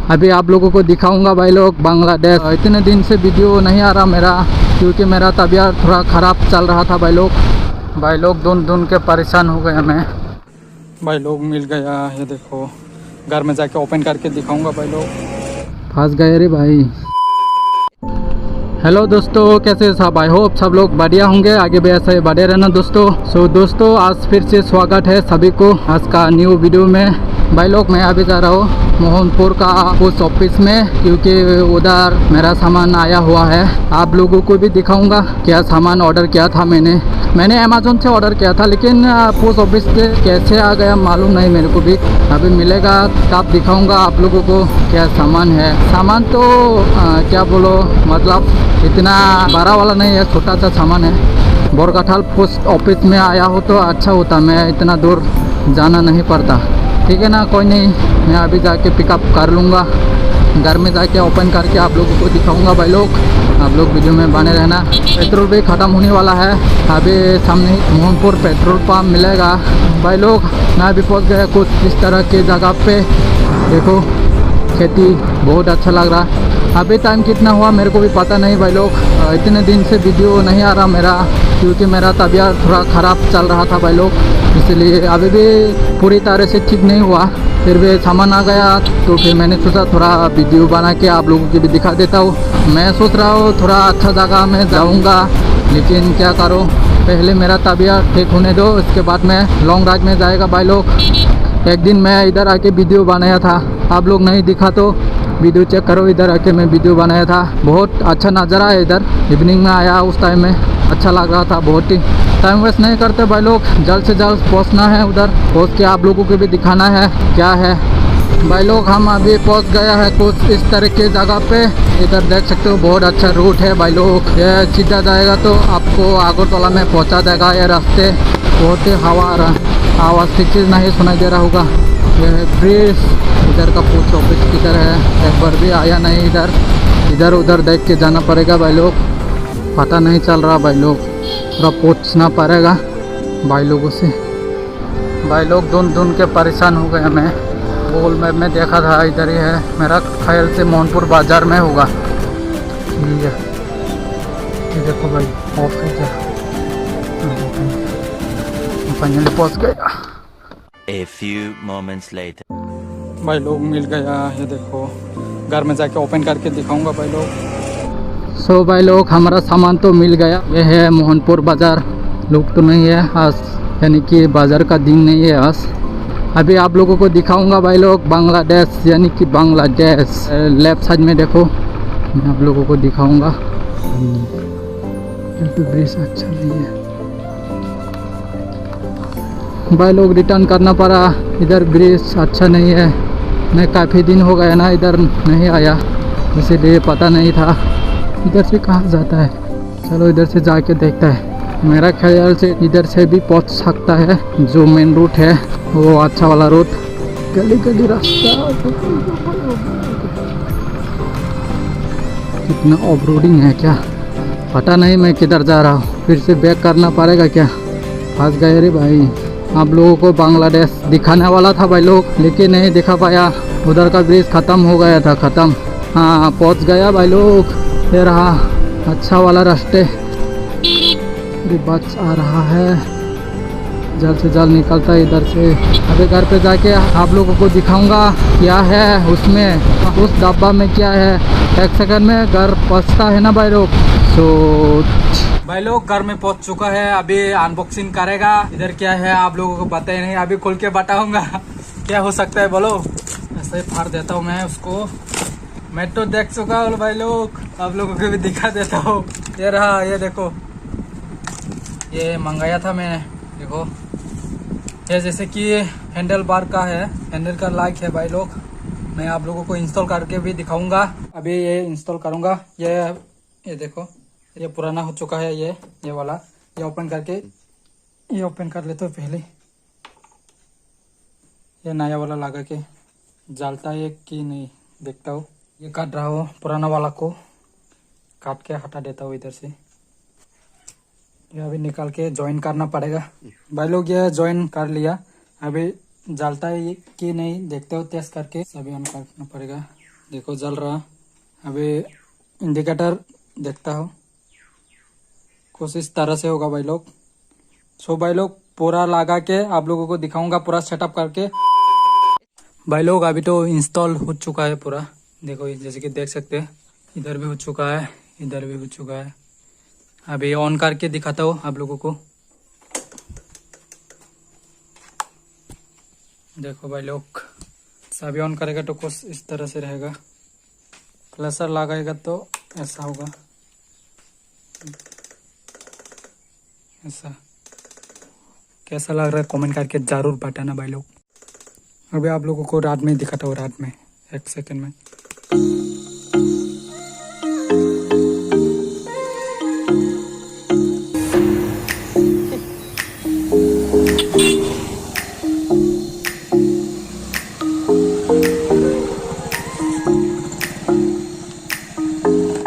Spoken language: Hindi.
अभी आप लोगों को दिखाऊंगा भाई लोग बांग्लादेश। इतने दिन से वीडियो नहीं आ रहा मेरा, क्योंकि मेरा तबीयत थोड़ा ख़राब चल रहा था भाई लोग। ढूंढ ढूंढ के परेशान हो गया मैं। भाई लोग मिल गया, ये देखो घर में जाके ओपन करके दिखाऊंगा भाई लोग। फंस गए रे भाई। हेलो दोस्तों, कैसे सब? आई होप सब लोग बढ़िया होंगे, आगे भी ऐसे बढ़े रहना दोस्तों। दोस्तों आज फिर से स्वागत है सभी को आज का न्यू वीडियो में। भाई लोग मैं अभी जा रहा हूँ मोहनपुर का पोस्ट ऑफिस में, क्योंकि उधर मेरा सामान आया हुआ है। आप लोगों को भी दिखाऊंगा क्या सामान ऑर्डर किया था मैंने अमेज़न से ऑर्डर किया था, लेकिन पोस्ट ऑफिस के कैसे आ गया मालूम नहीं मेरे को भी। अभी मिलेगा तब दिखाऊंगा आप लोगों को क्या सामान है। सामान तो क्या बोलो, मतलब इतना बड़ा वाला नहीं है, छोटा सा सामान है। बोरकठाल पोस्ट ऑफिस में आया हो तो अच्छा होता, मैं इतना दूर जाना नहीं पड़ता। ठीक है ना, कोई नहीं, मैं अभी जाके पिकअप कर लूँगा। घर में जाके ओपन करके आप लोगों को दिखाऊंगा भाई लोग। आप लोग वीडियो में बने रहना। पेट्रोल भी ख़त्म होने वाला है, अभी सामने मोहनपुर पेट्रोल पंप मिलेगा भाई लोग। मैं अभी पहुंच गया कुछ इस तरह की जगह पे। देखो खेती बहुत अच्छा लग रहा है। अभी टाइम कितना हुआ मेरे को भी पता नहीं भाई लोग। इतने दिन से वीडियो नहीं आ रहा मेरा, क्योंकि मेरा तबीयत थोड़ा ख़राब चल रहा था भाई लोग, इसलिए अभी भी पूरी तरह से ठीक नहीं हुआ। फिर भी सामान आ गया तो फिर मैंने सोचा थोड़ा वीडियो बना के आप लोगों को भी दिखा देता हूँ। मैं सोच रहा हूँ थोड़ा अच्छा जगह में जाऊँगा, लेकिन क्या करूँ, पहले मेरा तबीयत ठीक होने दो, उसके बाद मैं लॉन्ग राइड में जाएगा भाई लोग। एक दिन मैं इधर आके वीडियो बनाया था, आप लोग नहीं दिखा तो वीडियो चेक करो। इधर आके मैं वीडियो बनाया था, बहुत अच्छा नज़ारा है इधर। इवनिंग में आया उस टाइम में, अच्छा लग रहा था बहुत ही। टाइम वेस्ट नहीं करते भाई लोग, जल्द से जल्द पहुंचना है उधर। पहुंच के आप लोगों को भी दिखाना है क्या है भाई लोग। हम अभी पहुंच गया है कुछ इस तरह की जगह पे। इधर देख सकते हो बहुत अच्छा रूट है भाई लोग। ये सीधा जाएगा तो आपको आगरतला में पहुंचा देगा ये रास्ते। बहुत ही हवा आ रहा, आवाज़ ठीक चीज़ नहीं सुनाई दे रहा होगा। यह ब्रिज इधर का पोस्ट ऑफिस किधर है, एक बार भी आया नहीं इधर। इधर उधर देख के जाना पड़ेगा भाई लोग, पता नहीं चल रहा भाई लोग, थोड़ा पूछना पड़ेगा भाई लोगों से। भाई लोग ढूंढ ढूंढ के परेशान हो गया मैं। गूगल मैप में देखा था इधर ही है, मेरा ख्याल से मोहनपुर बाज़ार में होगा। ठीक है, ये देखो भाई ऑफिस है, फाइनली पहुंच गया। A few moments later. भाई लोग मिल गया, ये देखो घर में जाके ओपन करके दिखाऊंगा भाई लोग। भाई लोग हमारा सामान तो मिल गया। ये है मोहनपुर बाज़ार। लोग तो नहीं है आज, यानी कि बाज़ार का दिन नहीं है आज। अभी आप लोगों को दिखाऊंगा भाई लोग बांग्लादेश, यानी कि बांग्लादेश। लेफ्ट साइड में देखो, मैं आप लोगों को दिखाऊंगा। ब्रिज अच्छा नहीं है भाई लोग, रिटर्न करना पड़ा। इधर ब्रिज अच्छा नहीं है, मैं काफ़ी दिन हो गया ना इधर नहीं आया, इसीलिए पता नहीं था इधर से कहाँ जाता है। चलो इधर से जाके देखता है। मेरा ख्याल से इधर से भी पहुँच सकता है, जो मेन रूट है वो अच्छा वाला रूट। गली गली रास्ता, कितना ऑफ रोडिंग है क्या, पता नहीं मैं किधर जा रहा हूँ। फिर से बैक करना पड़ेगा क्या, फंस गए रे भाई। आप लोगों को बांग्लादेश दिखाने वाला था भाई लोग, लेकिन नहीं दिखा पाया। उधर का ब्रिज ख़त्म हो गया था, ख़त्म। हाँ पहुंच गया भाई लोग, ये रहा अच्छा वाला रास्ते। बस आ रहा है, जल्द से जल्द निकलता है इधर से। अभी घर पे जाके आप लोगों को दिखाऊंगा क्या है उसमें, उस डब्बा में क्या है। एक सेकंड में घर पहुंचता है ना भाई लोग। भाई लोग घर में पहुंच चुका है, अभी अनबॉक्सिंग करेगा। इधर क्या है आप लोगों को पता ही नहीं, अभी खोल के बताऊंगा क्या हो सकता है। बोलो ऐसे ही फाड़ देता हूँ मैं उसको। मैं तो देख चुका हूँ भाई लोग, आप लोगों को भी दिखा देता हूँ। ये रहा, ये देखो, ये मंगाया था मैंने। देखो ये जैसे कि हैंडल बार का है, हैंडल का लाइक है भाई लोग। मैं आप लोगों को इंस्टॉल करके भी दिखाऊंगा। अभी ये इंस्टॉल करूंगा। ये देखो, ये पुराना हो चुका है, ये वाला। ये ओपन करके, ये ओपन कर लेते हो पहले। ये नया वाला लगा के जलता है कि नहीं देखता हूँ। ये काट रहा हूँ, पुराना वाला को काट के हटा देता हूँ इधर से। ये अभी निकाल के ज्वाइन करना पड़ेगा भाई लोग। ये ज्वाइन कर लिया, अभी जलता है कि नहीं देखते हो, टेस्ट करके सभी ऑन करना पड़ेगा। देखो जल रहा। अभी इंडिकेटर देखता हूँ, कुछ इस तरह से होगा भाई लोग। सो भाई लोग पूरा लगा के आप लोगों को दिखाऊंगा पूरा सेटअप करके। भाई लोग अभी तो इंस्टॉल हो चुका है पूरा, देखो जैसे कि देख सकते हैं, इधर भी हो चुका है, इधर भी हो चुका है। अभी ऑन करके दिखाता हूँ आप लोगों को। देखो भाई लोग सभी ऑन करेगा तो कुछ इस तरह से रहेगा, क्लस्टर लगाएगा तो ऐसा होगा, ऐसा। कैसा लग रहा है कमेंट करके ज़रूर बताना भाई लोग। अभी आप लोगों को रात में दिखाता हूँ, रात में 1 सेकंड में।